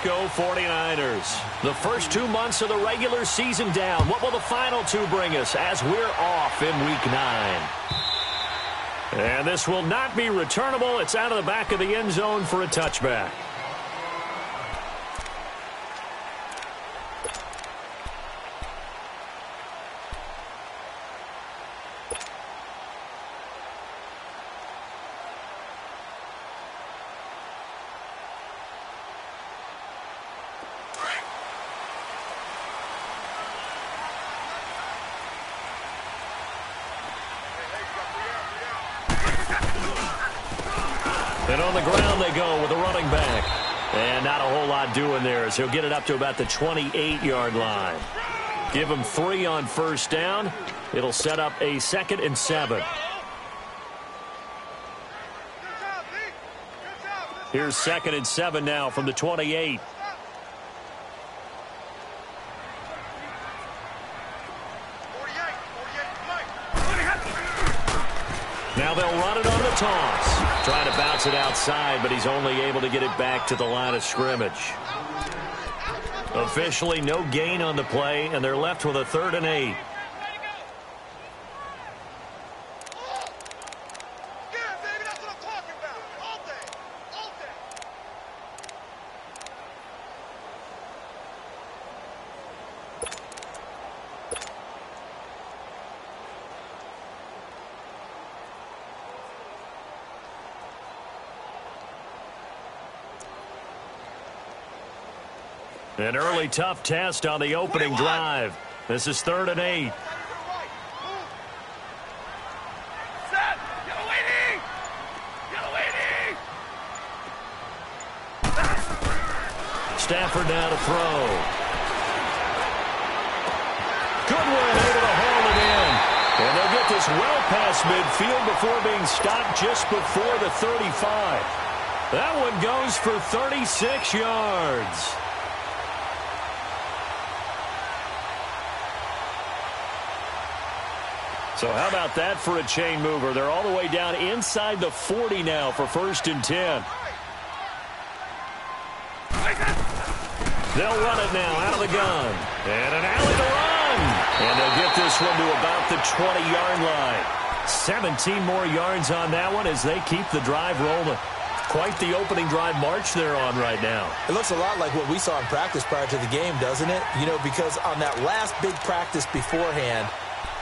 Francisco 49ers. The first 2 months of the regular season down. What will the final two bring us as we're off in Week 9? And this will not be returnable. It's out of the back of the end zone for a touchback. And on the ground they go with a running back. And not a whole lot doing there as he'll get it up to about the 28-yard line. Give him 3 on first down. It'll set up a 2nd and 7. Here's 2nd and 7 now from the 28. Now they'll run it on the toss. Trying to bounce it outside, but he's only able to get it back to the line of scrimmage. Officially no gain on the play, and they're left with a 3rd and 8. An early tough test on the opening drive. This is 3rd and 8. Stafford now to throw. Goodwin able to haul it in. And they'll get this well past midfield before being stopped just before the 35. That one goes for 36 yards. So how about that for a chain mover? They're all the way down inside the 40 now for 1st and 10. They'll run it now out of the gun. And an alley to run. And they'll get this one to about the 20-yard line. 17 more yards on that one as they keep the drive rolling. Quite the opening drive march they're on right now. It looks a lot like what we saw in practice prior to the game, doesn't it? You know, because on that last big practice beforehand,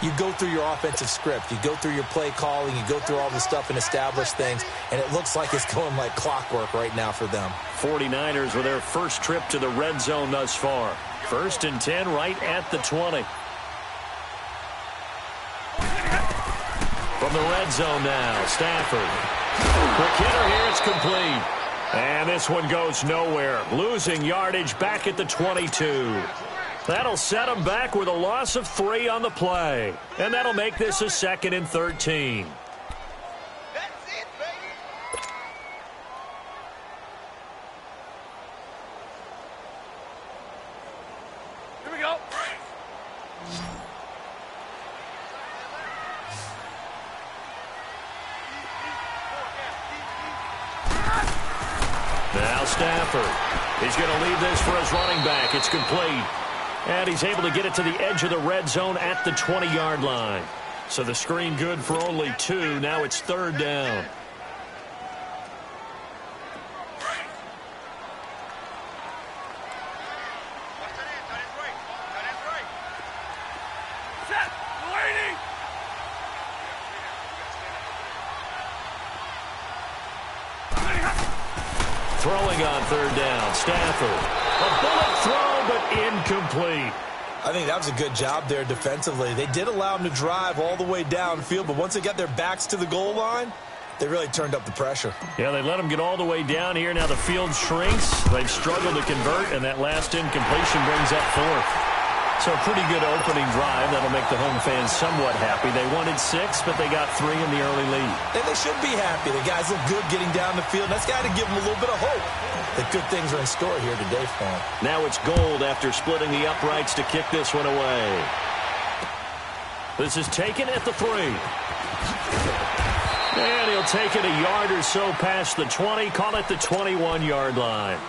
you go through your offensive script. You go through your play calling. You go through all the stuff and establish things. And it looks like it's going like clockwork right now for them. 49ers with their first trip to the red zone thus far. 1st and 10 right at the 20. From the red zone now, Stafford. Quick hitter here, it's complete. And this one goes nowhere. Losing yardage back at the 22. That'll set them back with a loss of 3 on the play. And that'll make this a 2nd and 13. That's it, baby. Here we go. Now Stafford. He's going to leave this for his running back. It's complete. And he's able to get it to the edge of the red zone at the 20-yard line. So the screen good for only 2. Now it's 3rd down. Throwing on 3rd down, Stafford. A bullet throw, but incomplete. I think that was a good job there defensively. They did allow him to drive all the way downfield, but once they got their backs to the goal line, they really turned up the pressure. Yeah, they let him get all the way down here. Now the field shrinks. They've struggled to convert, and that last incompletion brings up 4th. So a pretty good opening drive. That'll make the home fans somewhat happy. They wanted 6, but they got 3 in the early lead. And they should be happy. The guys look good getting down the field. That's got to give them a little bit of hope that good things are in store here today for them. Now it's Gold after splitting the uprights to kick this one away. This is taken at the 3. And he'll take it a yard or so past the 20. Call it the 21-yard line.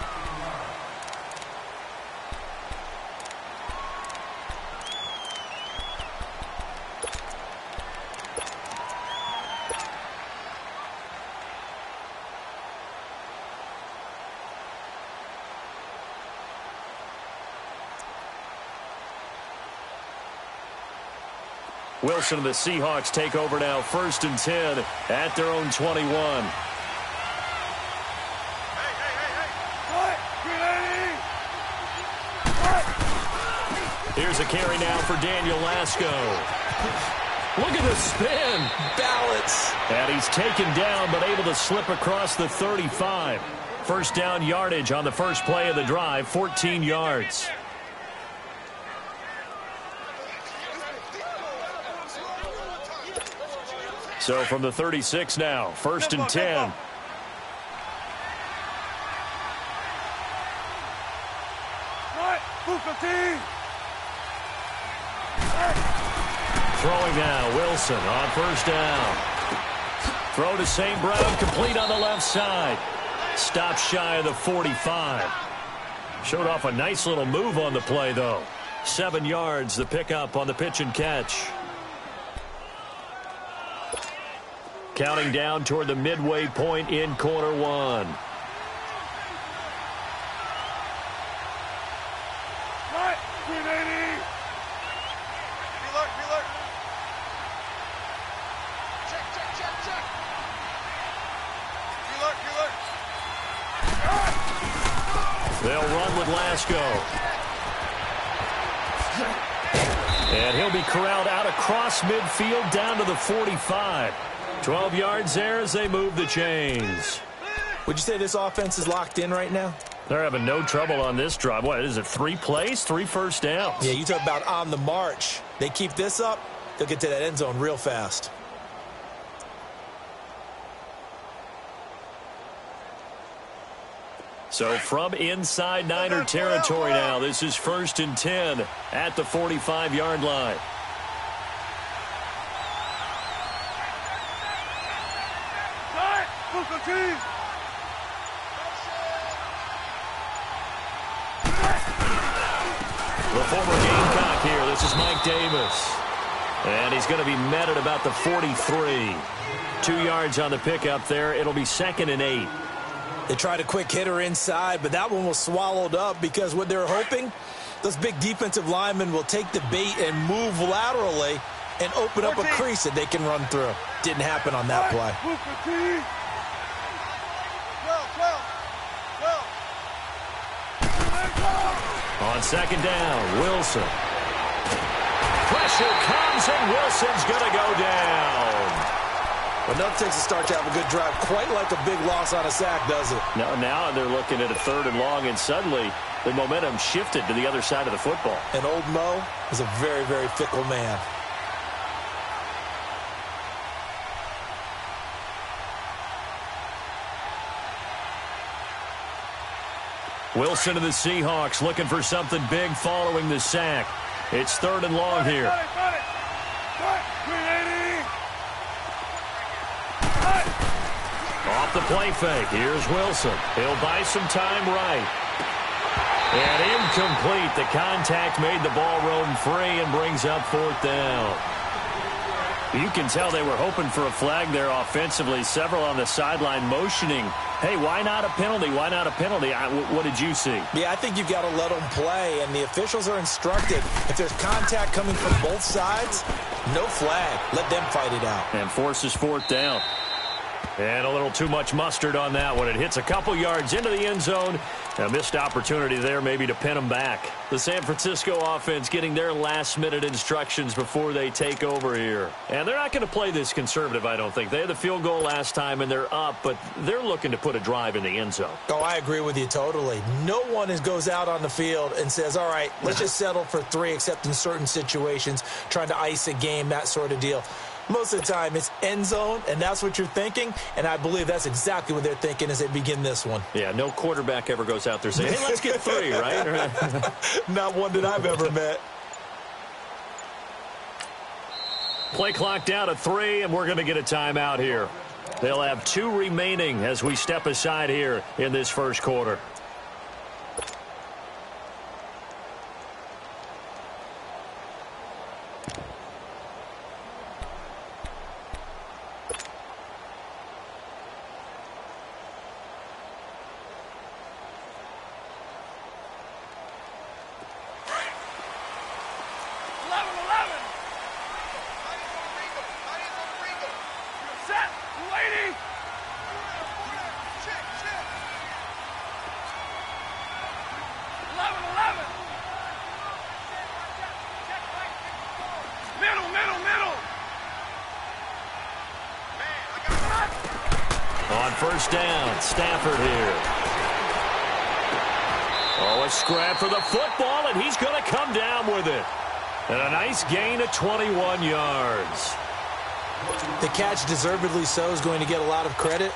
Wilson and the Seahawks take over now, 1st and 10 at their own 21. Here's a carry now for Daniel Lasco. Look at the spin. Balance. And he's taken down but able to slip across the 35. First down yardage on the first play of the drive, 14 yards. So from the 36 now, 1st and 10. Throwing now, Wilson on 1st down. Throw to St. Brown, complete on the left side. Stop shy of the 45. Showed off a nice little move on the play, though. 7 yards, the pickup on the pitch and catch. Counting down toward the midway point in quarter 1. They'll run with Lasco. And he'll be corralled out across midfield down to the 45. 12 yards there as they move the chains. Would you say this offense is locked in right now? They're having no trouble on this drive. What is it, 3 plays, 3 first downs? Yeah, you talk about on the march. They keep this up, they'll get to that end zone real fast. So from inside Niner territory now, this is 1st and 10 at the 45-yard line. The former Gamecock here. This is Mike Davis. And he's going to be met at about the 43. 2 yards on the pickup there. It'll be 2nd and 8. They tried a quick hitter inside, but that one was swallowed up because what they're hoping, those big defensive linemen will take the bait and move laterally and open up a crease that they can run through. Didn't happen on that play. On 2nd down, Wilson. Pressure comes, and Wilson's going to go down. But nothing takes a start to have a good drive, quite like a big loss on a sack, does it? Now they're looking at a 3rd and long, and suddenly the momentum shifted to the other side of the football. And old Mo is a very, very fickle man. Wilson and the Seahawks looking for something big following the sack. It's 3rd and long here. Off the play fake. Here's Wilson. He'll buy some time right. And incomplete. The contact made the ball roam free and brings up 4th down. You can tell they were hoping for a flag there offensively. Several on the sideline motioning. Hey, why not a penalty? Why not a penalty? What did you see? Yeah, I think you've got to let them play, and the officials are instructed. If there's contact coming from both sides, no flag. Let them fight it out. And forces 4th down. And a little too much mustard on that one. It hits a couple yards into the end zone. A missed opportunity there maybe to pin them back. The San Francisco offense getting their last-minute instructions before they take over here. And they're not going to play this conservative, I don't think. They had the field goal last time, and they're up, but they're looking to put a drive in the end zone. Oh, I agree with you totally. No one goes out on the field and says, all right, let's just settle for 3, except in certain situations, trying to ice a game, that sort of deal. Most of the time, it's end zone, and that's what you're thinking, and I believe that's exactly what they're thinking as they begin this one. Yeah, no quarterback ever goes out there saying, hey, let's get 3, right? Not one that I've ever met. Play clock down to 3, and we're going to get a timeout here. They'll have 2 remaining as we step aside here in this first quarter. first down. Stafford here. Oh, a scrap for the football, and he's going to come down with it. And a nice gain of 21 yards. The catch, deservedly so, is going to get a lot of credit,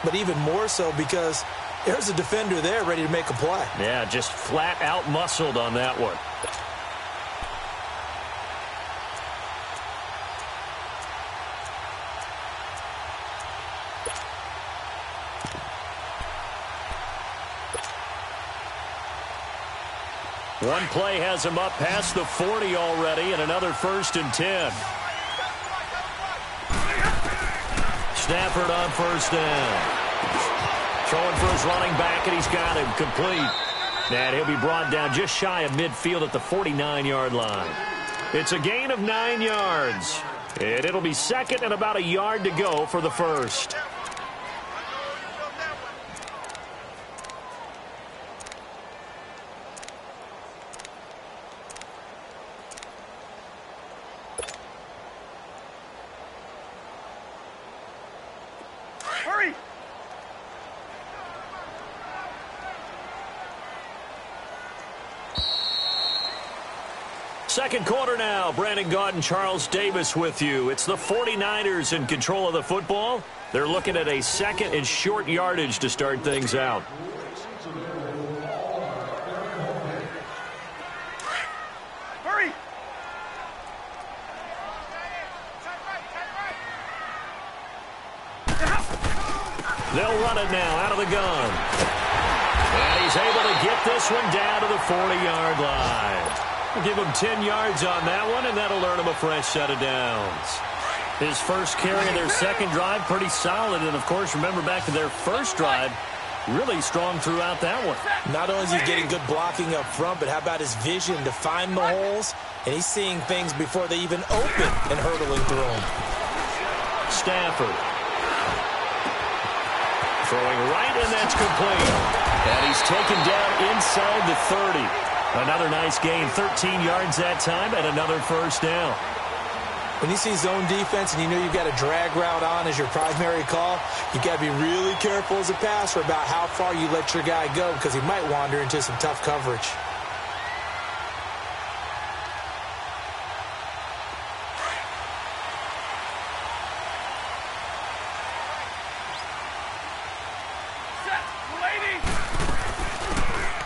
but even more so because there's a defender there ready to make a play. Yeah, just flat out muscled on that one. One play has him up past the 40 already, and another 1st and 10. Stafford on first down. Throwing for his running back, and he's got him complete. And he'll be brought down just shy of midfield at the 49-yard line. It's a gain of 9 yards. And it'll be second and about a yard to go for the first. Hurry! Second quarter now. Brandon Gaudin, Charles Davis with you. It's the 49ers in control of the football. They're looking at a second and short yardage to start things out. Hurry! They'll run it now out of the gun. And he's able to get this one down to the 40-yard line. We'll give him 10 yards on that one, and that'll earn him a fresh set of downs. His first carry of their second drive, pretty solid. And, of course, remember back to their first drive, really strong throughout that one. Not only is he getting good blocking up front, but how about his vision to find the holes? And he's seeing things before they even open and hurtling through them. Stafford. Throwing right, and that's complete. And he's taken down inside the 30. Another nice gain, 13 yards that time, and another first down. When you see zone defense and you know you've got a drag route on as your primary call, you've got to be really careful as a passer about how far you let your guy go because he might wander into some tough coverage.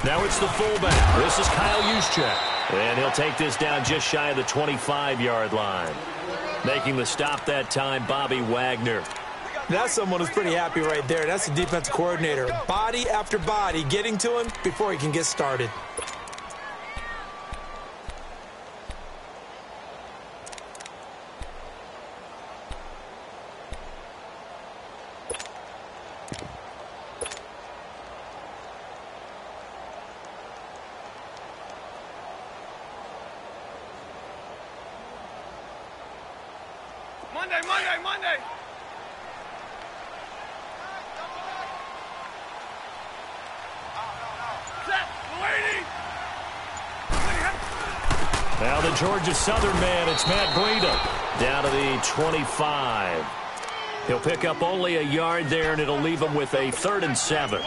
Now it's the fullback. This is Kyle Juszczyk. And he'll take this down just shy of the 25-yard line. Making the stop that time, Bobby Wagner. That's someone who's pretty happy right there. That's the defensive coordinator. Body after body getting to him before he can get started. Monday! Now the Georgia Southern man, it's Matt Breida, down to the 25. He'll pick up only a yard there, and it'll leave him with a 3rd and 7.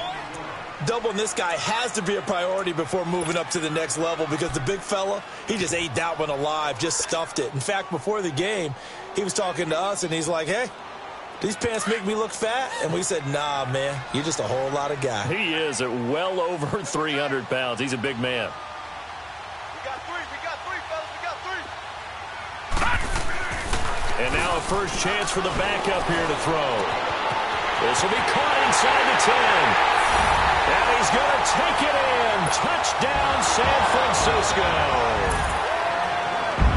Doubling this guy has to be a priority before moving up to the next level because the big fella, he just ate that one alive, just stuffed it. In fact, before the game, he was talking to us, and he's like, hey, these pants make me look fat? And we said, nah, man, you're just a whole lot of guy. He is at well over 300 pounds. He's a big man. We got three, fellas, we got three. And now a first chance for the backup here to throw. This will be caught inside the 10. And he's going to take it in. Touchdown, San Francisco.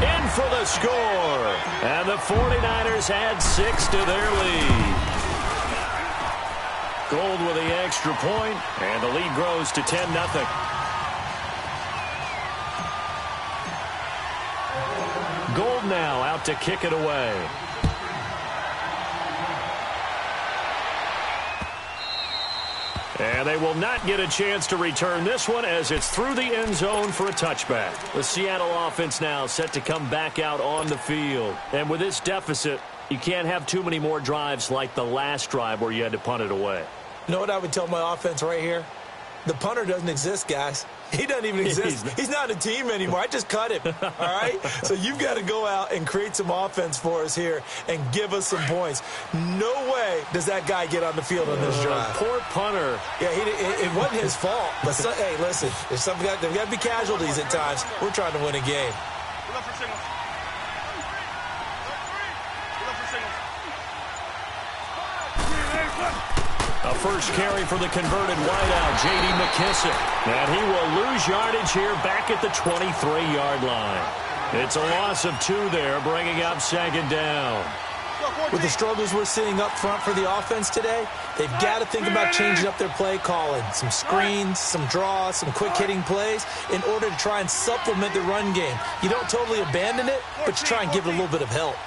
In for the score. And the 49ers add 6 to their lead. Gold with the extra point, and the lead grows to 10-0. Gold now out to kick it away. And they will not get a chance to return this one as it's through the end zone for a touchback. The Seattle offense now set to come back out on the field. And with this deficit, You can't have too many more drives like the last drive where you had to punt it away. You know what I would tell my offense right here? The punter doesn't exist, guys. He doesn't even exist. He's not a team anymore. I just cut him, all right? So you've got to go out and create some offense for us here and give us some points. No way does that guy get on the field on this drive. Poor punter. Yeah, it wasn't his fault. But, hey, listen, there's got to be casualties at times. We're trying to win a game. A first carry for the converted wideout, J.D. McKissick. And he will lose yardage here back at the 23-yard line. It's a loss of 2 there, bringing up second down. With the struggles we're seeing up front for the offense today, they've got to think about changing up their play calling. Some screens, some draws, some quick-hitting plays in order to try and supplement the run game. You don't totally abandon it, but you try and give it a little bit of help.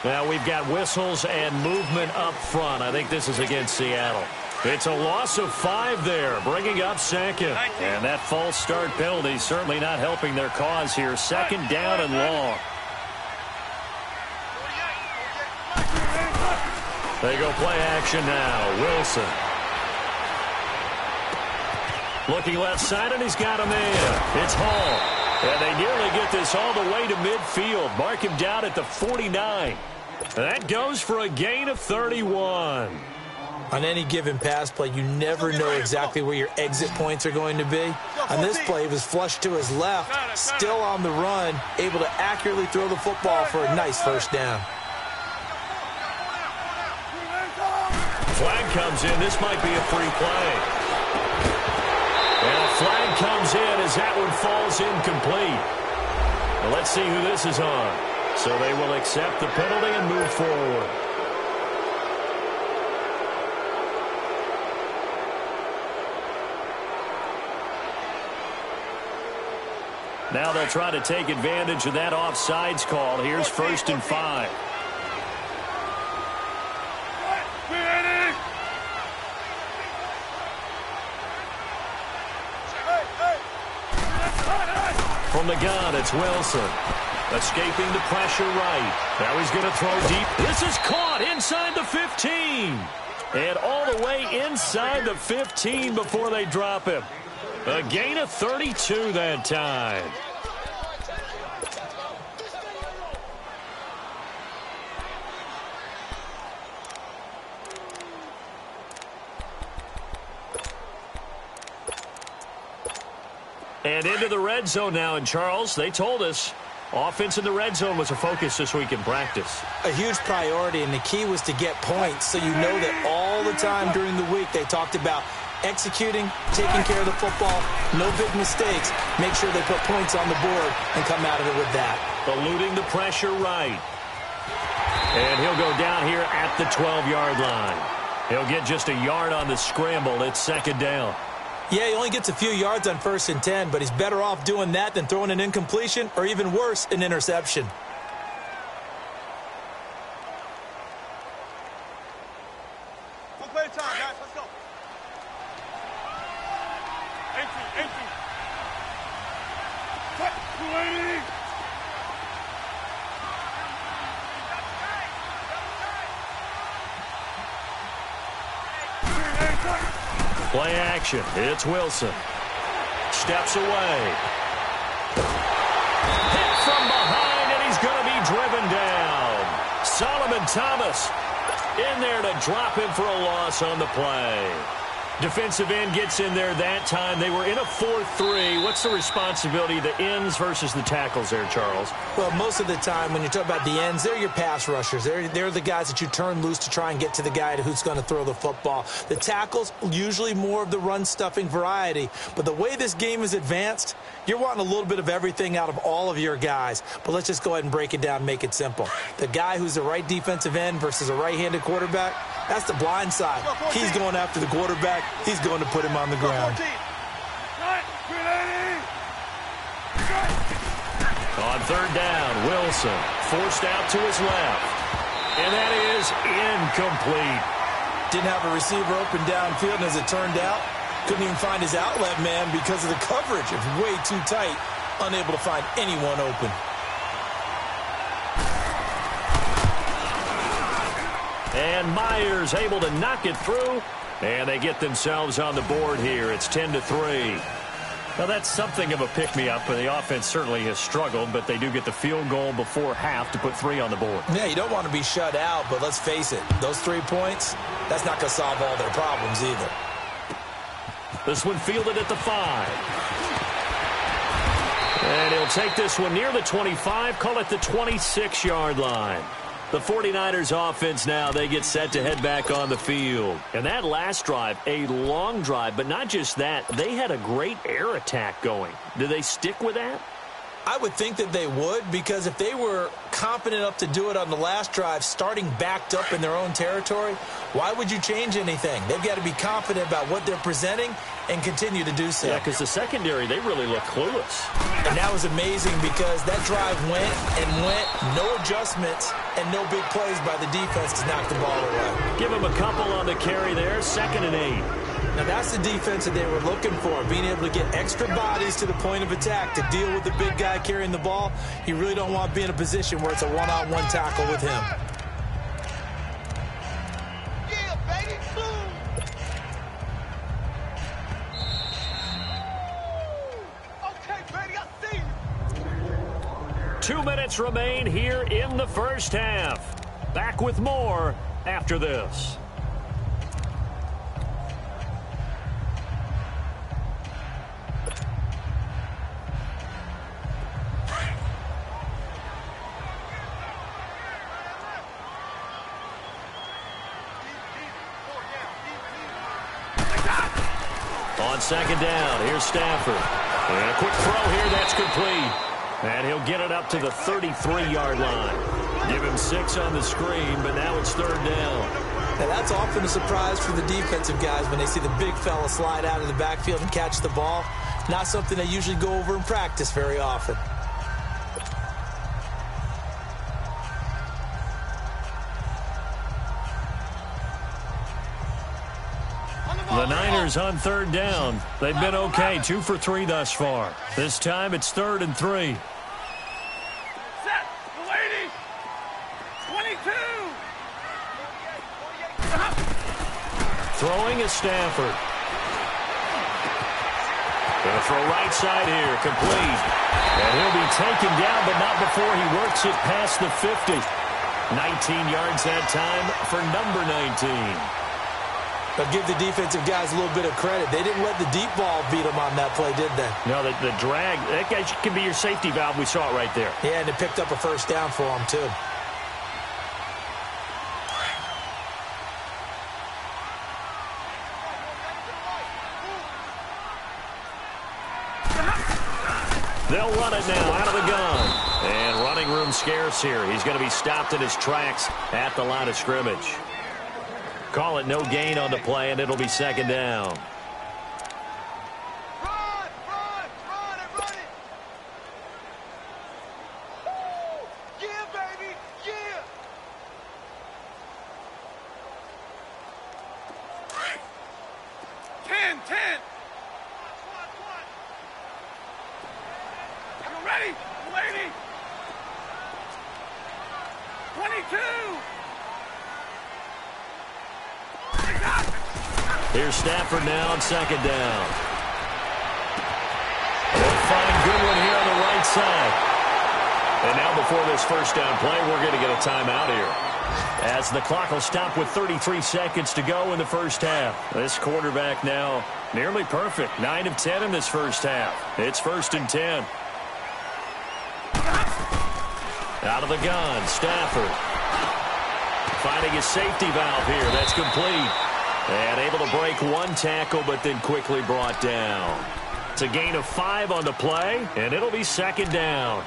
Now we've got whistles and movement up front. I think this is against Seattle. It's a loss of 5 there, bringing up second. And that false start penalty certainly not helping their cause here. Second down and long. They go play action now. Wilson. Looking left side, and he's got a man. It's Hall. And they nearly get this all the way to midfield. Mark him down at the 49. That goes for a gain of 31. On any given pass play, you never know exactly where your exit points are going to be. On this play, he was flushed to his left, still on the run, able to accurately throw the football for a nice first down. Flag comes in. This might be a free play. And a flag comes in as that one falls incomplete. Well, let's see who this is on. So they will accept the penalty and move forward. Now they'll try to take advantage of that offsides call. Here's 1st and 5. From the gun, it's Wilson. Escaping the pressure right. Now he's going to throw deep. This is caught inside the 15. And all the way inside the 15 before they drop him. A gain of 32 that time. And into the red zone now. And Charles, they told us offense in the red zone was a focus this week in practice. A huge priority, and the key was to get points. So you know that all the time during the week they talked about executing, taking care of the football, no big mistakes. Make sure they put points on the board and come out of it with that. Eluding the pressure right. And he'll go down here at the 12-yard line. He'll get just a yard on the scramble. It's second down. Yeah, he only gets a few yards on 1st and 10, but he's better off doing that than throwing an incompletion or even worse, an interception. One play at a time, guys. Let's go. 18. 280. Play action. It's Wilson. Steps away. Hit from behind, and he's going to be driven down. Solomon Thomas in there to drop him for a loss on the play. Defensive end gets in there that time. They were in a 4-3. What's the responsibility of the ends versus the tackles there, Charles? Well, most of the time when you talk about the ends, they're your pass rushers. They're the guys that you turn loose to try and get to the guy who's going to throw the football. The tackles, usually more of the run-stuffing variety. But the way this game is advanced, you're wanting a little bit of everything out of all of your guys. But let's just go ahead and break it down and make it simple. The guy who's the right defensive end versus a right-handed quarterback, that's the blind side. He's going after the quarterback. He's going to put him on the ground. On 3rd down, Wilson forced out to his left. And that is incomplete. Didn't have a receiver open downfield, and as it turned out, couldn't even find his outlet man because of the coverage. It's way too tight. unable to find anyone open. And Myers able to knock it through, and they get themselves on the board here. It's 10-3. Now, that's something of a pick-me-up, and the offense certainly has struggled, but they do get the field goal before half to put 3 on the board. Yeah, you don't want to be shut out, but let's face it, those 3 points, that's not going to solve all their problems either. This one fielded at the 5. And he'll take this one near the 25, call it the 26-yard line. The 49ers offense now, they get set to head back on the field. And that last drive, a long drive, but not just that, they had a great air attack going. Do they stick with that? I would think that they would, because if they were confident enough to do it on the last drive, starting backed up in their own territory, why would you change anything? They've got to be confident about what they're presenting and continue to do so. Yeah, because the secondary, they really look clueless. And that was amazing because that drive went and went, no adjustments and no big plays by the defense to knock the ball away. Give them a couple on the carry there, 2nd and 8. Now, that's the defense that they were looking for, being able to get extra bodies to the point of attack to deal with the big guy carrying the ball. You really don't want to be in a position where it's a one-on-one tackle with him. Yeah, baby, boom. Okay, baby, I see you. 2 minutes remain here in the first half. Back with more after this. On 2nd down, here's Stafford. And a quick throw here, that's complete. And he'll get it up to the 33-yard line. Give him 6 on the screen, but now it's 3rd down. Now, that's often a surprise for the defensive guys when they see the big fella slide out of the backfield and catch the ball. Not something they usually go over in practice very often. The Niners on 3rd down. They've been okay, 2 for 3 thus far. This time it's 3rd and 3. Set, lady. 22. Throwing is Stafford. Gonna throw right side here, complete. And he'll be taken down, but not before he works it past the 50. 19 yards that time for number 19. But give the defensive guys a little bit of credit. They didn't let the deep ball beat them on that play, did they? No, the drag, that guy can be your safety valve. We saw it right there. Yeah, and it picked up a 1st down for them, too. They'll run it now out of the gun. And running room scarce here. He's going to be stopped in his tracks at the line of scrimmage. Call it no gain on the play, and it'll be 2nd down. Run, and run it. Woo! Yeah, baby, yeah. Ten. You ready, lady? 22. Here's Stafford now on 2nd down. They'll find Goodwin here on the right side. And now before this 1st down play, we're going to get a timeout here, as the clock will stop with 33 seconds to go in the first half. This quarterback now nearly perfect. 9 of 10 in this first half. It's 1st and 10. Out of the gun, Stafford. Finding his safety valve here. That's complete. And able to break 1 tackle, but then quickly brought down. It's a gain of 5 on the play, and it'll be 2nd down.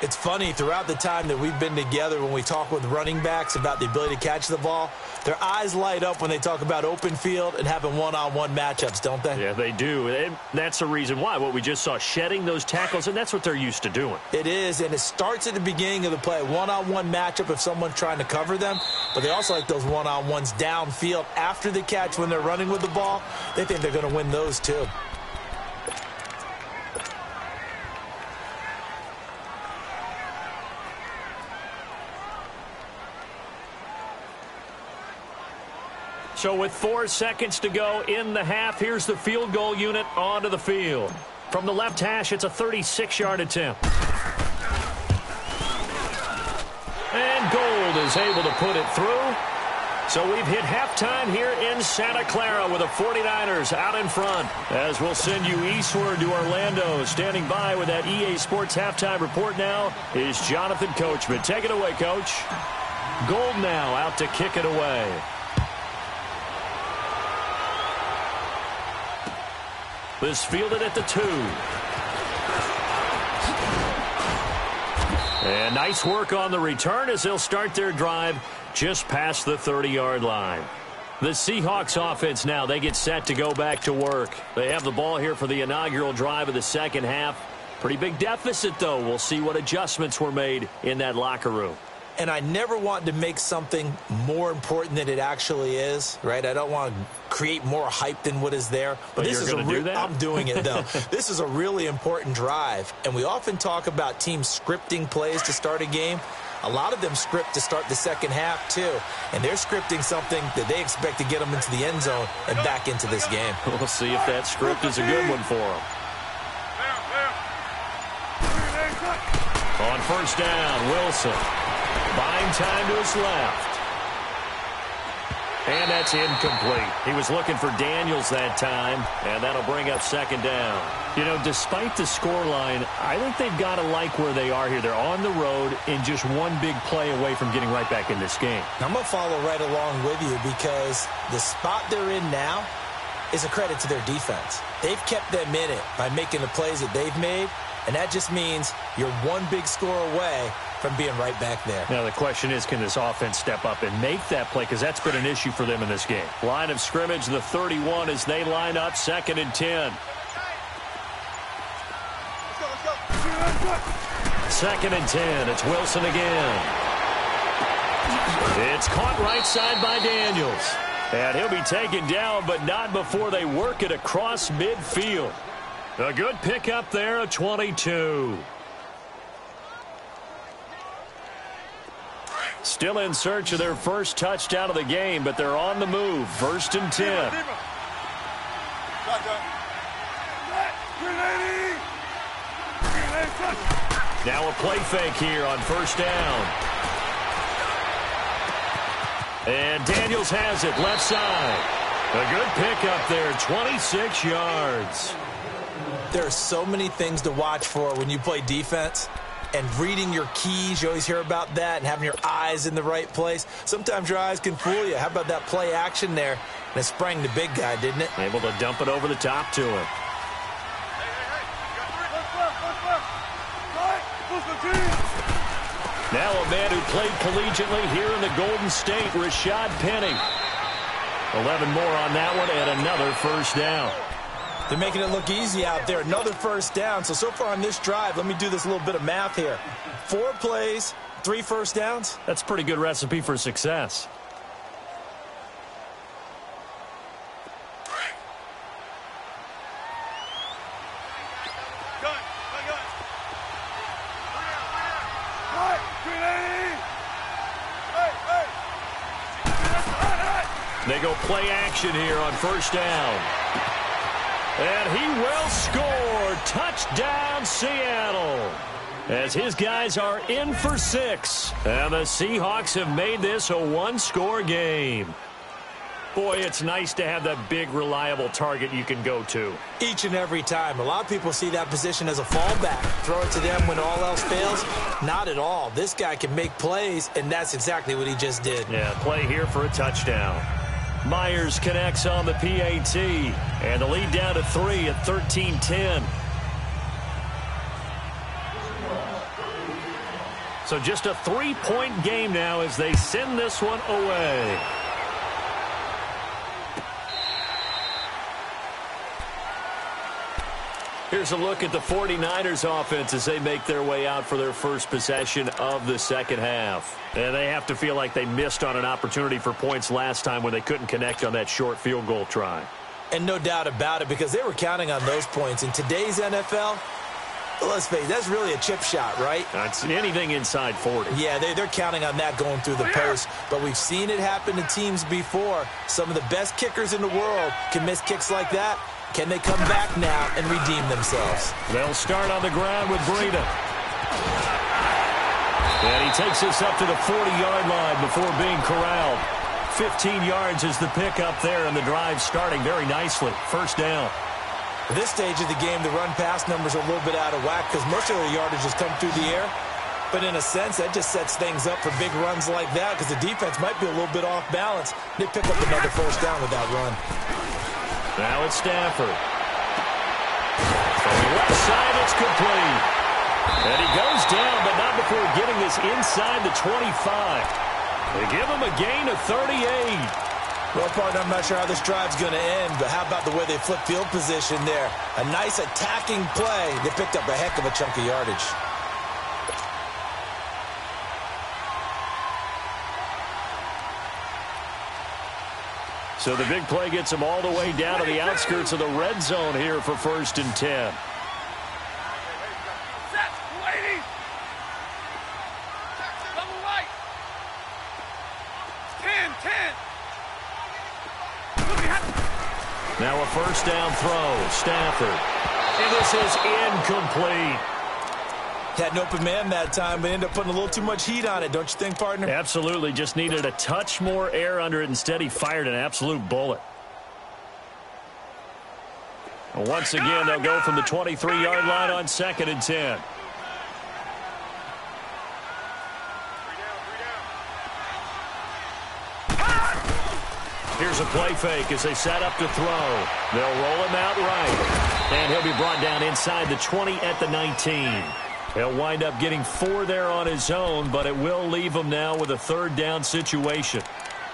It's funny, throughout the time that we've been together, when we talk with running backs about the ability to catch the ball, their eyes light up when they talk about open field and having one-on-one matchups, don't they? Yeah, they do. And that's the reason why. What we just saw, shedding those tackles, and that's what they're used to doing. It is, and it starts at the beginning of the play. One-on-one matchup if someone's trying to cover them, but they also like those one-on-ones downfield after the catch when they're running with the ball. They think they're going to win those too. So with 4 seconds to go in the half, here's the field goal unit onto the field. From the left hash, it's a 36-yard attempt. And Gold is able to put it through. So we've hit halftime here in Santa Clara with the 49ers out in front. As we'll send you eastward to Orlando. Standing by with that EA Sports halftime report now is Jonathan Coachman. Take it away, Coach. Gold now out to kick it away. This fielded at the 2. And nice work on the return as they'll start their drive just past the 30-yard line. The Seahawks offense now, they get set to go back to work. They have the ball here for the inaugural drive of the second half. Pretty big deficit, though. We'll see what adjustments were made in that locker room. And I never want to make something more important than it actually is, right? I don't want to create more hype than what is there. But this is going to do that? I'm doing it, though. This is a really important drive. And we often talk about teams scripting plays to start a game. A lot of them script to start the second half, too. And they're scripting something that they expect to get them into the end zone and back into this game. We'll see if that script is a good one for them. On first down, Wilson. Buying time to his left. And that's incomplete. He was looking for Daniels that time, and that'll bring up second down. You know, despite the scoreline, I think they've got to like where they are here. They're on the road and just one big play away from getting right back in this game. I'm going to follow right along with you because the spot they're in now is a credit to their defense. They've kept them in it by making the plays that they've made, and that just means you're one big score away from being right back there. Now, the question is, can this offense step up and make that play? Because that's been an issue for them in this game. Line of scrimmage, the 31, as they line up, 2nd and 10. 2nd and 10. It's Wilson again. It's caught right side by Daniels. And he'll be taken down, but not before they work it across midfield. A good pickup there, a 22. Still in search of their first touchdown of the game, but they're on the move. 1st and 10. Now a play fake here on first down. And Daniels has it, left side. A good pickup there, 26 yards. There are so many things to watch for when you play defense. And reading your keys, you always hear about that, and having your eyes in the right place. Sometimes your eyes can fool you. How about that play action there? And it sprang the big guy, didn't it? Able to dump it over the top to him. Now a man who played collegiately here in the Golden State, Rashad Penny. 11 more on that one, and another first down. They're making it look easy out there. Another first down. So far on this drive, let me do this little bit of math here. 4 plays, 3 first downs. That's a pretty good recipe for success. They go play action here on first down. And he will score. Touchdown, Seattle. As his guys are in for 6. And the Seahawks have made this a one-score game. Boy, it's nice to have that big, reliable target you can go to. Each and every time. A lot of people see that position as a fallback. Throw it to them when all else fails. Not at all. This guy can make plays, and that's exactly what he just did. Yeah, play here for a touchdown. Myers connects on the PAT, and the lead down to 3 at 13-10. So just a 3-point game now as they send this one away. Here's a look at the 49ers offense as they make their way out for their first possession of the second half. And they have to feel like they missed on an opportunity for points last time when they couldn't connect on that short field goal try. And no doubt about it, because they were counting on those points. In today's NFL, let's face it, that's really a chip shot, right? That's anything inside 40. Yeah, they're counting on that going through the post, but we've seen it happen to teams before. Some of the best kickers in the world can miss kicks like that. Can they come back now and redeem themselves? They'll start on the ground with Breida. And he takes this up to the 40-yard line before being corralled. 15 yards is the pickup there, and the drive starting very nicely. First down. At this stage of the game, the run-pass numbers are a little bit out of whack because most of their yardage has come through the air. But in a sense, that just sets things up for big runs like that because the defense might be a little bit off balance. They pick up another first down with that run. Now it's Stafford. From the left side, it's complete. And he goes down, but not before getting this inside the 25. They give him a gain of 38. Well, partner, I'm not sure how this drive's going to end, but how about the way they flip field position there? A nice attacking play. They picked up a heck of a chunk of yardage. So the big play gets them all the way down to the outskirts of the red zone here for 1st and 10. Now a first down throw. Stafford. And this is incomplete. Had an open man that time, but ended up putting a little too much heat on it, don't you think, partner? Absolutely. Just needed a touch more air under it. Instead, he fired an absolute bullet. Once again, they'll go from the 23-yard line on 2nd and 10. Here's a play fake as they set up to throw. They'll roll him out right. And he'll be brought down inside the 20 at the 19. He'll wind up getting 4 there on his own, but it will leave him now with a 3rd down situation.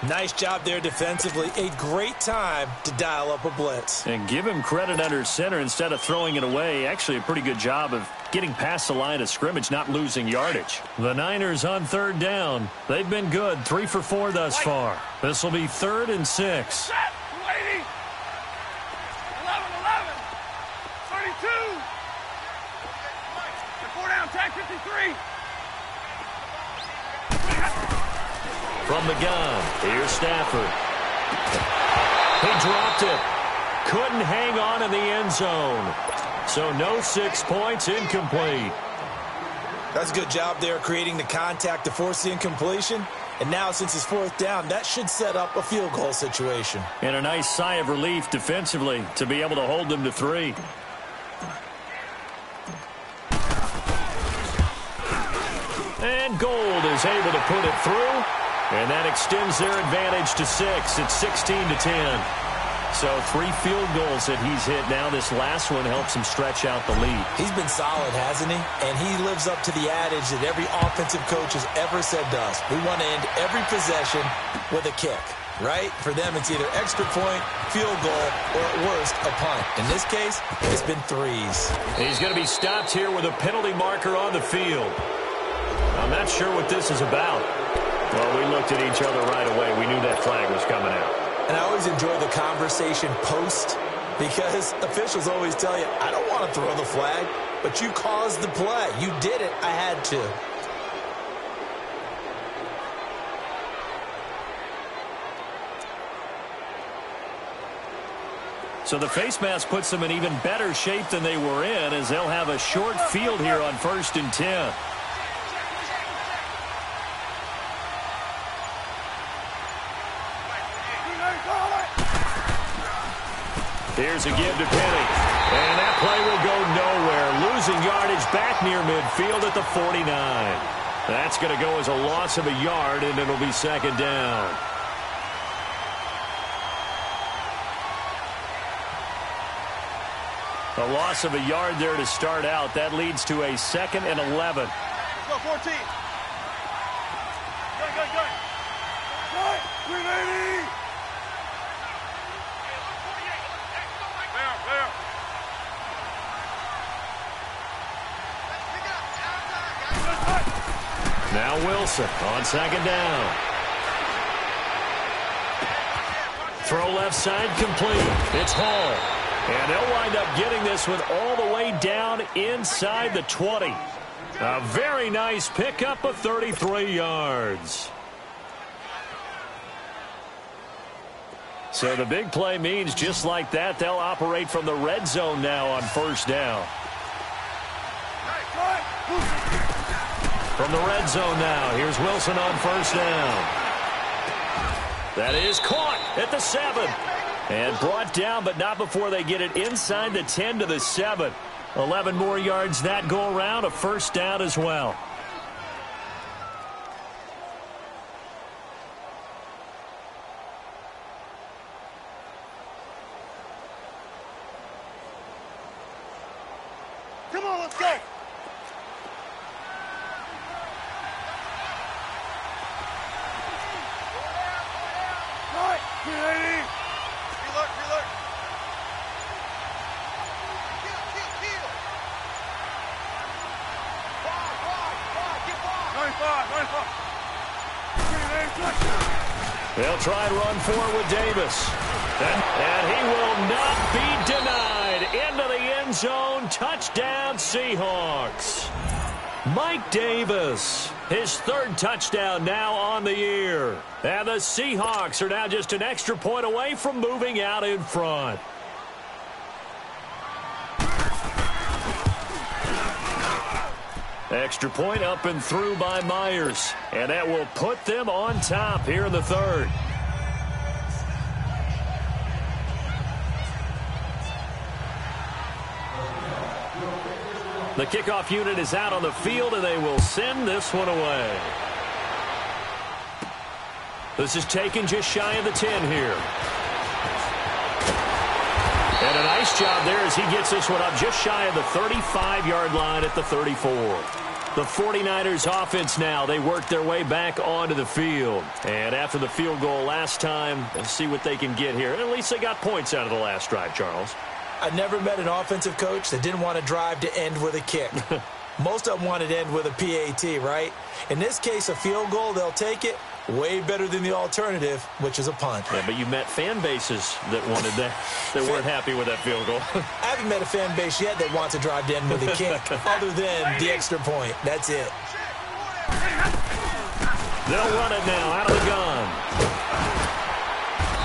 Nice job there defensively. A great time to dial up a blitz. And give him credit under center instead of throwing it away. Actually, a pretty good job of getting past the line of scrimmage, not losing yardage. The Niners on 3rd down. They've been good, 3 for 4 thus far. This will be 3rd and 6. 53. From the gun, here's Stafford. He dropped it. Couldn't hang on in the end zone. So no 6 points, incomplete. That's a good job there creating the contact to force the incompletion. And now since it's 4th down, that should set up a field goal situation. And a nice sigh of relief defensively to be able to hold them to 3. And Gold is able to put it through. And that extends their advantage to 6. It's 16-10. So 3 field goals that he's hit now. This last one helps him stretch out the lead. He's been solid, hasn't he? And he lives up to the adage that every offensive coach has ever said to us. We want to end every possession with a kick, right? For them, it's either extra point, field goal, or at worst, a punt. In this case, it's been 3s. He's going to be stopped here with a penalty marker on the field. I'm not sure what this is about. Well, we looked at each other right away. We knew that flag was coming out. And I always enjoy the conversation post because officials always tell you, I don't want to throw the flag, but you caused the play. You did it. I had to. So the face mask puts them in even better shape than they were in as they'll have a short field here on 1st and 10. Here's a give to Penny. And that play will go nowhere. Losing yardage back near midfield at the 49. That's going to go as a loss of a yard, and it'll be 2nd down. A loss of a yard there to start out. That leads to a 2nd and 11. Let's go, 14. Good. 380. Now Wilson on 2nd down. Throw left side complete. It's Hall. And they'll wind up getting this one all the way down inside the 20. A very nice pickup of 33 yards. So the big play means just like that, they'll operate from the red zone now on first down. From the red zone now, here's Wilson on first down. That is caught at the 7. And brought down, but not before they get it inside the 10 to the 7. 11 more yards that go around, a first down as well. Come on, let's go. Right, ready. Reload. Kill. Wide, get wide. 95. They'll try and run forward with Davis. And he will not be denied. Into the end zone. Touchdown, Seahawks. Mike Davis, his third touchdown now on the year. And the Seahawks are now just an extra point away from moving out in front. Extra point up and through by Myers. And that will put them on top here in the third. The kickoff unit is out on the field, and they will send this one away. This is taken just shy of the 10 here. And a nice job there as he gets this one up just shy of the 35-yard line at the 34. The 49ers offense now, they work their way back onto the field. And after the field goal last time, let's see what they can get here. At least they got points out of the last drive, Charles. I never met an offensive coach that didn't want to drive to end with a kick. Most of them wanted to end with a PAT, right? In this case, a field goal, they'll take it. Way better than the alternative, which is a punt. Yeah, but you met fan bases that wanted that, that weren't happy with that field goal. I haven't met a fan base yet that wants to drive to end with a kick, other than the extra point. That's it. They'll run it now out of the gun.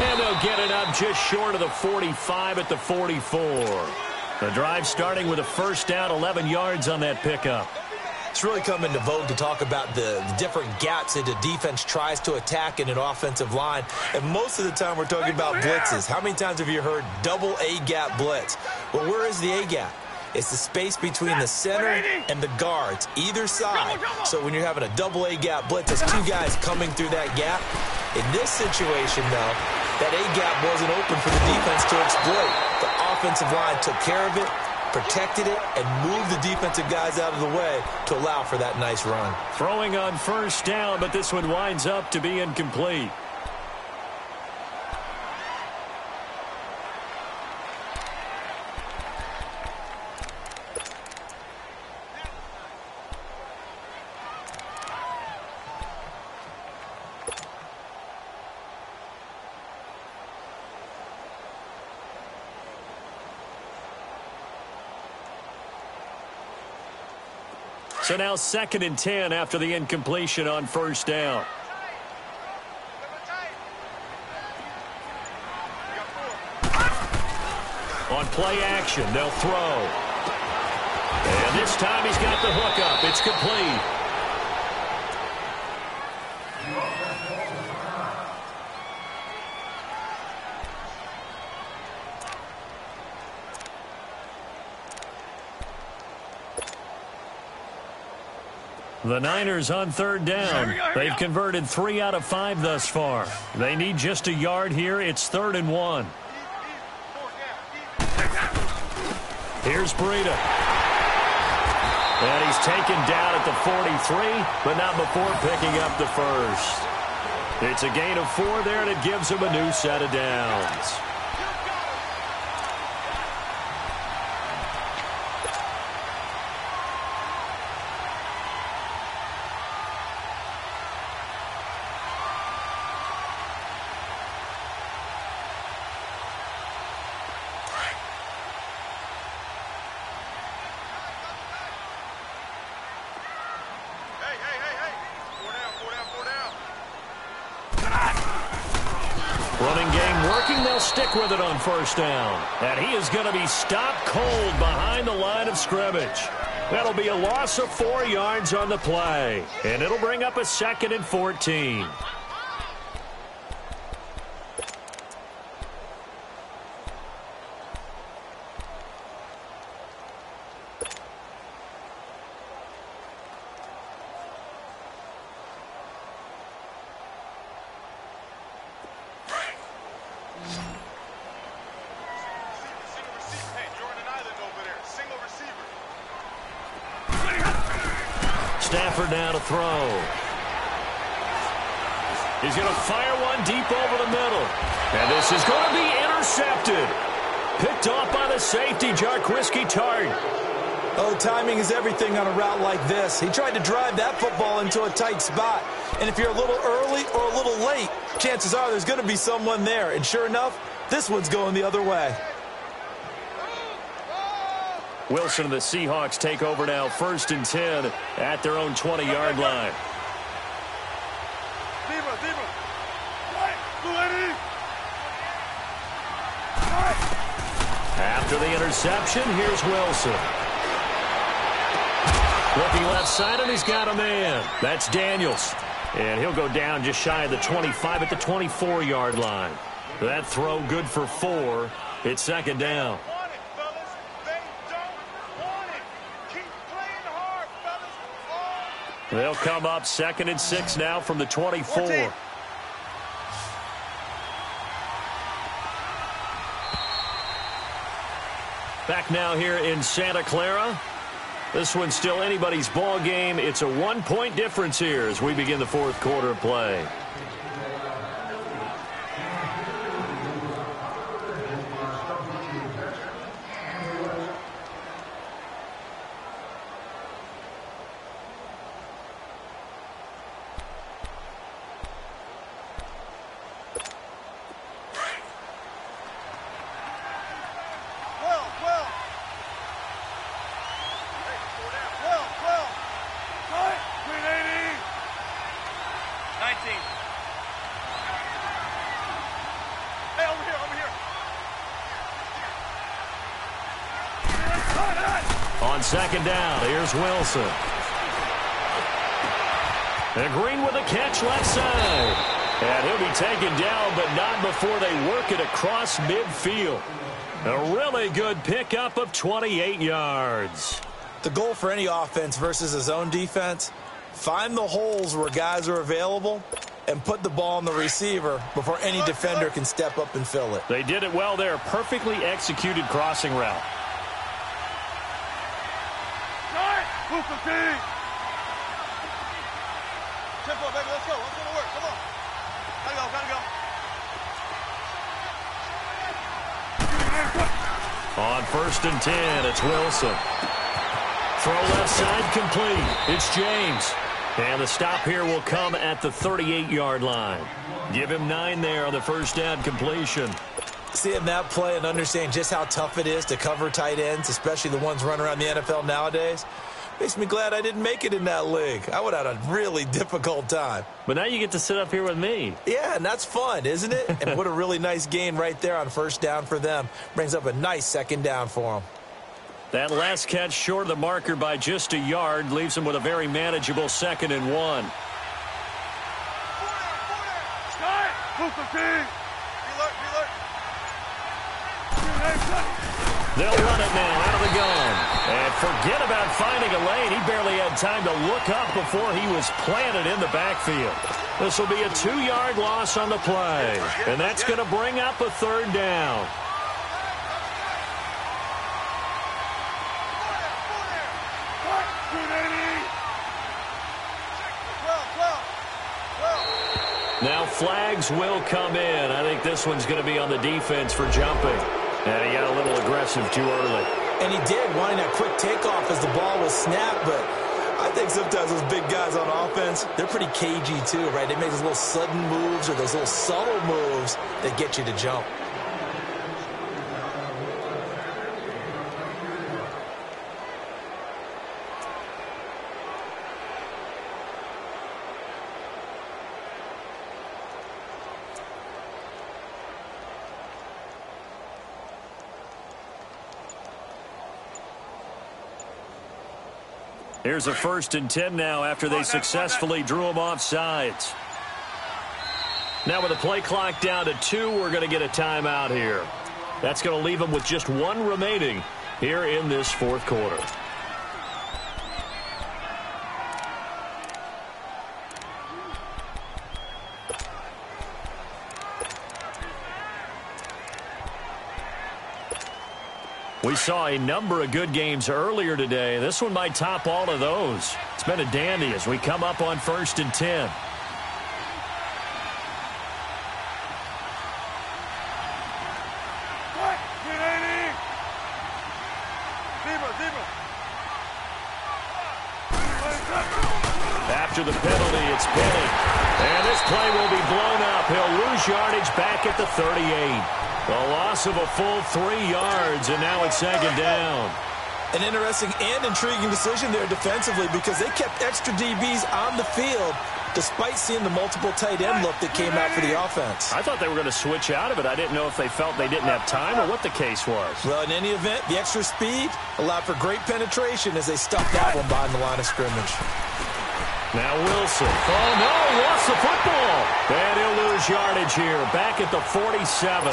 And they'll get it up just short of the 45 at the 44. The drive starting with a first down, 11 yards on that pickup. It's really come into vogue to talk about the different gaps that the defense tries to attack in an offensive line. And most of the time we're talking about blitzes. How many times have you heard double A-gap blitz? Well, where is the A-gap? It's the space between the center and the guards, either side. So when you're having a double A-gap blitz, there's two guys coming through that gap. In this situation, though, that A-gap wasn't open for the defense to exploit. The offensive line took care of it, protected it, and moved the defensive guys out of the way to allow for that nice run. Throwing on first down, but this one winds up to be incomplete. So now 2nd and 10 after the incompletion on first down. On play action, they'll throw. And this time he's got the hook up. It's complete. The Niners on third down. They've converted 3 out of 5 thus far. They need just a yard here. It's 3rd and 1. Here's Breida. And he's taken down at the 43, but not before picking up the first. It's a gain of 4 there, and it gives him a new set of downs. They'll stick with it on first down. And he is going to be stopped cold behind the line of scrimmage. That'll be a loss of 4 yards on the play. And it'll bring up a 2nd and 14. Stafford now to throw. He's going to fire one deep over the middle. And this is going to be intercepted. Picked off by the safety, Jarquiski Tart. Oh, timing is everything on a route like this. He tried to drive that football into a tight spot. And if you're a little early or a little late, chances are there's going to be someone there. And sure enough, this one's going the other way. Wilson and the Seahawks take over now, 1st and 10 at their own 20-yard line. After the interception, here's Wilson. Looking left side, and he's got a man. That's Daniels. And he'll go down just shy of the 25 at the 24-yard line. That throw good for 4. It's 2nd down. They'll come up 2nd and 6 now from the 24. Back now here in Santa Clara. This one's still anybody's ball game. It's a 1-point difference here as we begin the 4th quarter of play. On 2nd down, here's Wilson. And Green with a catch left side. And he'll be taken down, but not before they work it across midfield. A really good pickup of 28 yards. The goal for any offense versus his own defense, find the holes where guys are available and put the ball on the receiver before any defender can step up and fill it. They did it well there. Perfectly executed crossing route. Tempo, baby, let's go. Let's go to work. Come on. Gotta go. On 1st and 10, it's Wilson. Throw left side complete. It's James. And the stop here will come at the 38-yard line. Give him 9 there on the first down completion. Seeing that play and understanding just how tough it is to cover tight ends, especially the ones running around the NFL nowadays, makes me glad I didn't make it in that league. I would have had a really difficult time. But now you get to sit up here with me. Yeah, and that's fun, isn't it? And what a really nice gain right there on first down for them. Brings up a nice 2nd down for them. That last catch short of the marker by just a yard leaves them with a very manageable 2nd and 1. They'll run it now out of the gun. And forget about finding a lane. He barely had time to look up before he was planted in the backfield. This will be a 2-yard loss on the play. And that's going to bring up a 3rd down. Now flags will come in. I think this one's going to be on the defense for jumping. And he got a little aggressive too early. And he did, wanting that quick takeoff as the ball was snapped. But I think sometimes those big guys on offense, they're pretty cagey too, right? They make those little sudden moves or those little subtle moves that get you to jump. Here's a 1st and 10 now after they successfully drew him off sides. Now with the play clock down to 2, we're going to get a timeout here. That's going to leave them with just 1 remaining here in this 4th quarter. We saw a number of good games earlier today. This one might top all of those. It's been a dandy as we come up on 1st and 10. After the penalty, it's Penny. And this play will be blown up. He'll lose yardage back at the 38. A loss of a full 3 yards, and now it's 2nd down. An interesting and intriguing decision there defensively because they kept extra DBs on the field despite seeing the multiple tight end look that came out for the offense. I thought they were going to switch out of it. I didn't know if they felt they didn't have time or what the case was. Well, in any event, the extra speed allowed for great penetration as they stuffed that one behind the line of scrimmage. Now Wilson. Oh, no, he lost the football. And he'll lose yardage here, back at the 47.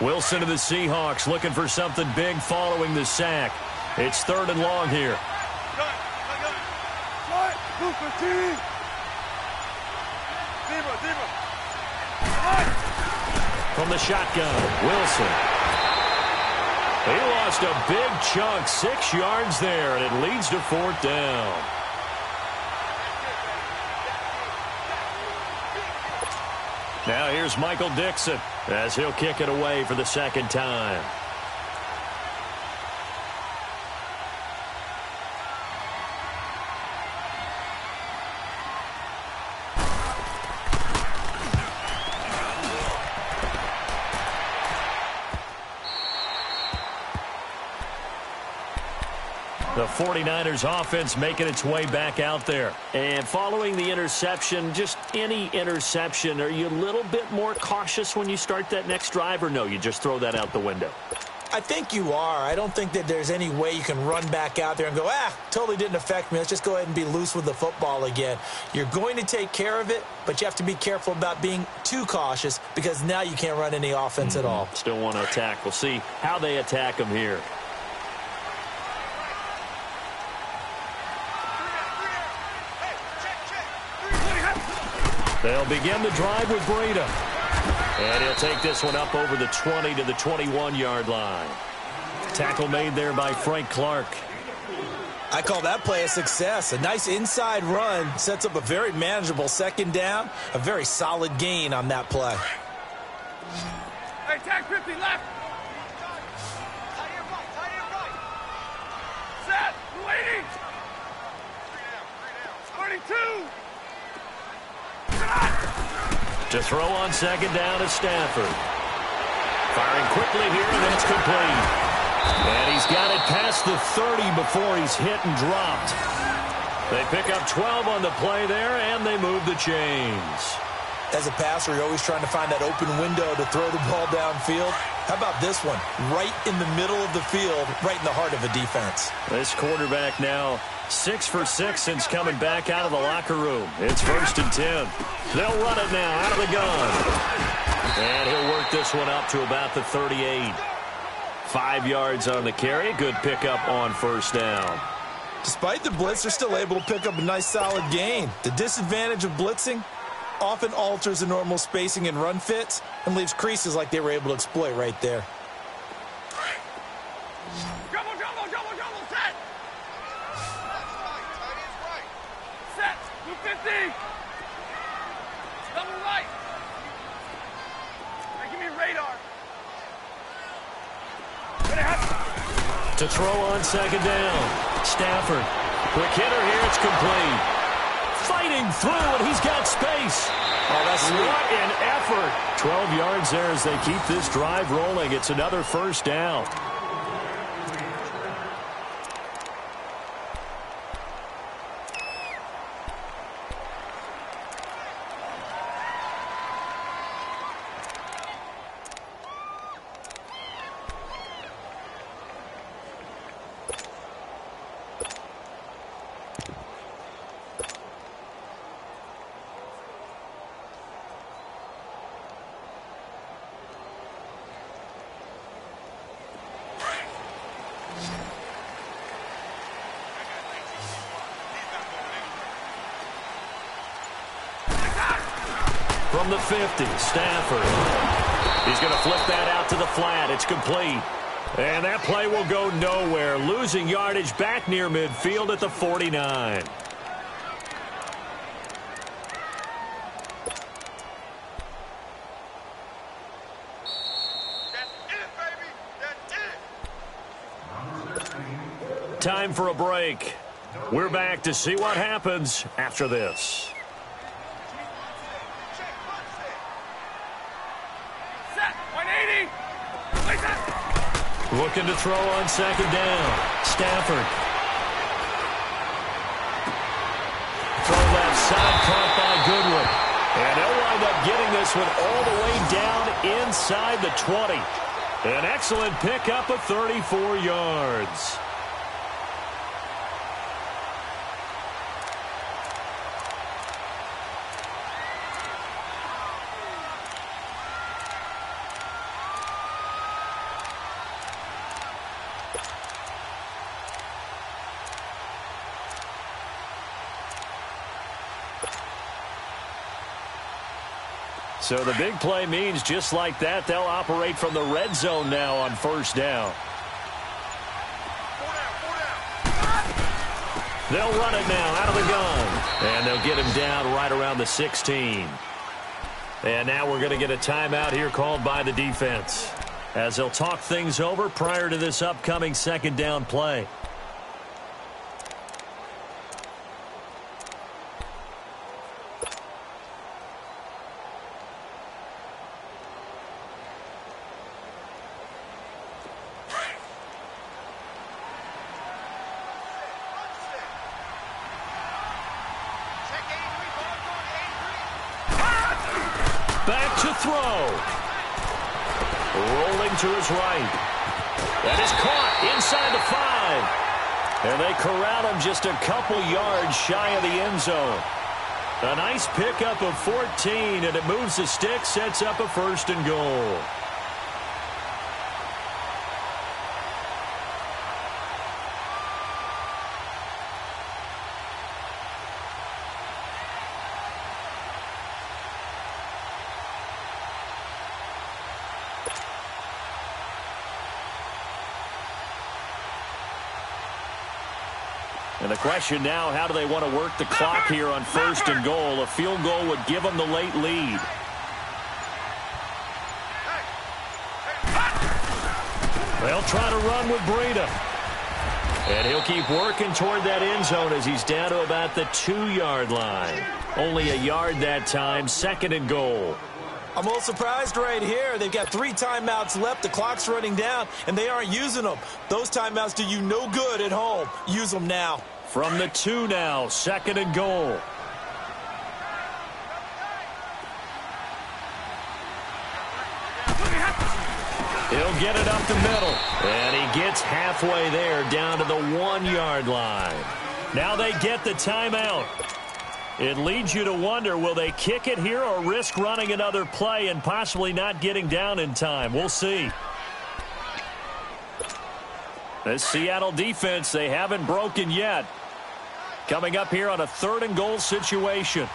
Wilson to the Seahawks looking for something big following the sack. It's 3rd and long here. From the shotgun, Wilson. He lost a big chunk, 6 yards there, and it leads to 4th down. Now here's Michael Dixon as he'll kick it away for the 2nd time. The 49ers offense making its way back out there. And following the interception, just any interception, are you a little bit more cautious when you start that next drive, or no, you just throw that out the window? I think you are. I don't think that there's any way you can run back out there and go, totally didn't affect me. Let's just go ahead and be loose with the football again. You're going to take care of it, but you have to be careful about being too cautious because now you can't run any offense at all. Still want to attack. We'll see how they attack them here. They'll begin the drive with Breida. And he'll take this one up over the 20 to the 21-yard line. Tackle made there by Frank Clark. I call that play a success. A nice inside run sets up a very manageable 2nd down. A very solid gain on that play. Hey, tag 50 left. Set. Waiting. 32. To throw on 2nd down is Stafford. Firing quickly here, and that's complete. And he's got it past the 30 before he's hit and dropped. They pick up 12 on the play there, and they move the chains. As a passer, you're always trying to find that open window to throw the ball downfield. How about this one? Right in the middle of the field, right in the heart of a defense. This quarterback now 6 for 6 since coming back out of the locker room. It's 1st and 10. They'll run it now out of the gun. And he'll work this one up to about the 38. 5 yards on the carry. Good pickup on 1st down. Despite the blitz, they're still able to pick up a nice solid gain. The disadvantage of blitzing often alters the normal spacing and run fits and leaves creases like they were able to exploit right there. Double, set. Set, 250. Double right. Hey, give me a radar. To throw on 2nd down. Stafford. Quick hitter here. It's complete. fighting through, and he's got space. Oh, that's sweet. What an effort. 12 yards there as they keep this drive rolling. It's another first down. From the 50, Stafford. He's going to flip that out to the flat. It's complete. And that play will go nowhere. Losing yardage back near midfield at the 49. Time for a break. We're back to see what happens after this. Looking to throw on second down. Stafford. Throw left side, caught by Goodwin. And they'll wind up getting this one all the way down inside the 20. An excellent pickup of 34 yards. So the big play means just like that, they'll operate from the red zone now on first down. They'll run it now out of the gun. And they'll get him down right around the 16. And now we're going to get a timeout here called by the defense, as they'll talk things over prior to this upcoming second down play. Back to throw. Rolling to his right. That is caught inside the 5. And they corral him just a couple yards shy of the end zone. A nice pickup of 14, and it moves the stick, sets up a first and goal. And the question now, how do they want to work the clock here on first and goal? A field goal would give them the late lead. They'll try to run with Breida. And he'll keep working toward that end zone as he's down to about the 2-yard line. Only a yard that time, second and goal. I'm a little surprised right here. They've got 3 timeouts left. The clock's running down, and they aren't using them. Those timeouts do you no good at home. Use them now. From the 2 now, second and goal. He'll get it up the middle. And he gets halfway there down to the 1-yard line. Now they get the timeout. It leads you to wonder, will they kick it here or risk running another play and possibly not getting down in time? We'll see. This Seattle defense, they haven't broken yet. Coming up here on a third and goal situation.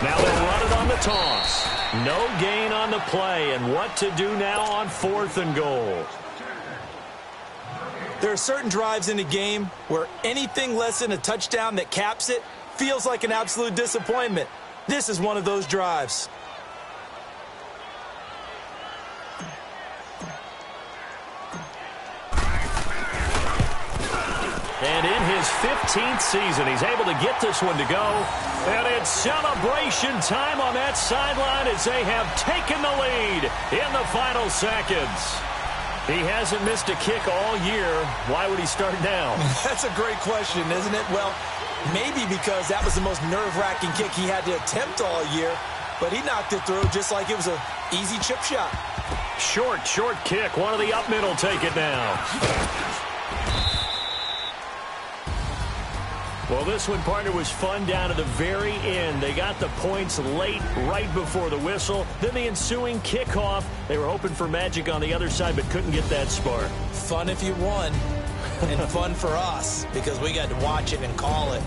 Now they'll run it on the toss. No gain on the play, and what to do now on fourth and goal. There are certain drives in the game where anything less than a touchdown that caps it feels like an absolute disappointment. This is one of those drives. And in his 15th season, he's able to get this one to go. And it's celebration time on that sideline as they have taken the lead in the final seconds. He hasn't missed a kick all year. Why would he start now? That's a great question, isn't it? Well, maybe because that was the most nerve-wracking kick he had to attempt all year, but he knocked it through just like it was an easy chip shot. Short kick. One of the up middle take it now. Well, this one, partner, was fun down to the very end. They got the points late, right before the whistle. Then the ensuing kickoff. They were hoping for magic on the other side, but couldn't get that spark. Fun if you won, and fun for us, because we got to watch it and call it.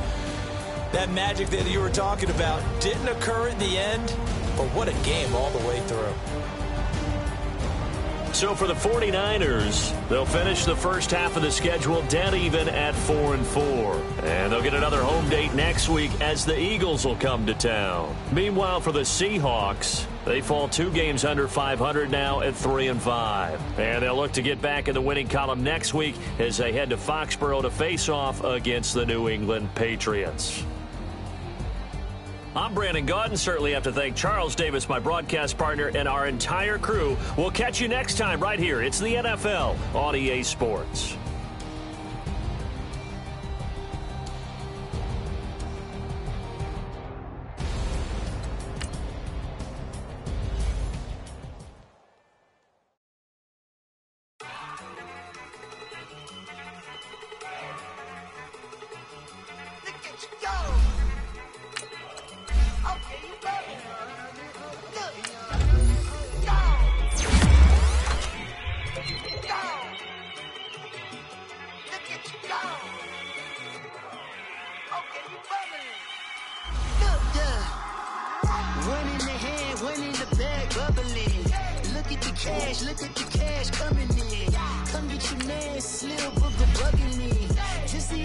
That magic that you were talking about didn't occur at the end, but what a game all the way through. So for the 49ers, they'll finish the first half of the schedule dead even at 4-4. And they'll get another home date next week as the Eagles will come to town. Meanwhile, for the Seahawks, they fall 2 games under 500 now at 3-5. And they'll look to get back in the winning column next week as they head to Foxborough to face off against the New England Patriots. I'm Brandon Gaudin. Certainly have to thank Charles Davis, my broadcast partner, and our entire crew. We'll catch you next time right here. It's the NFL on EA Sports. Look at the cash coming in. Come get your man, slip of the bugging me. Just see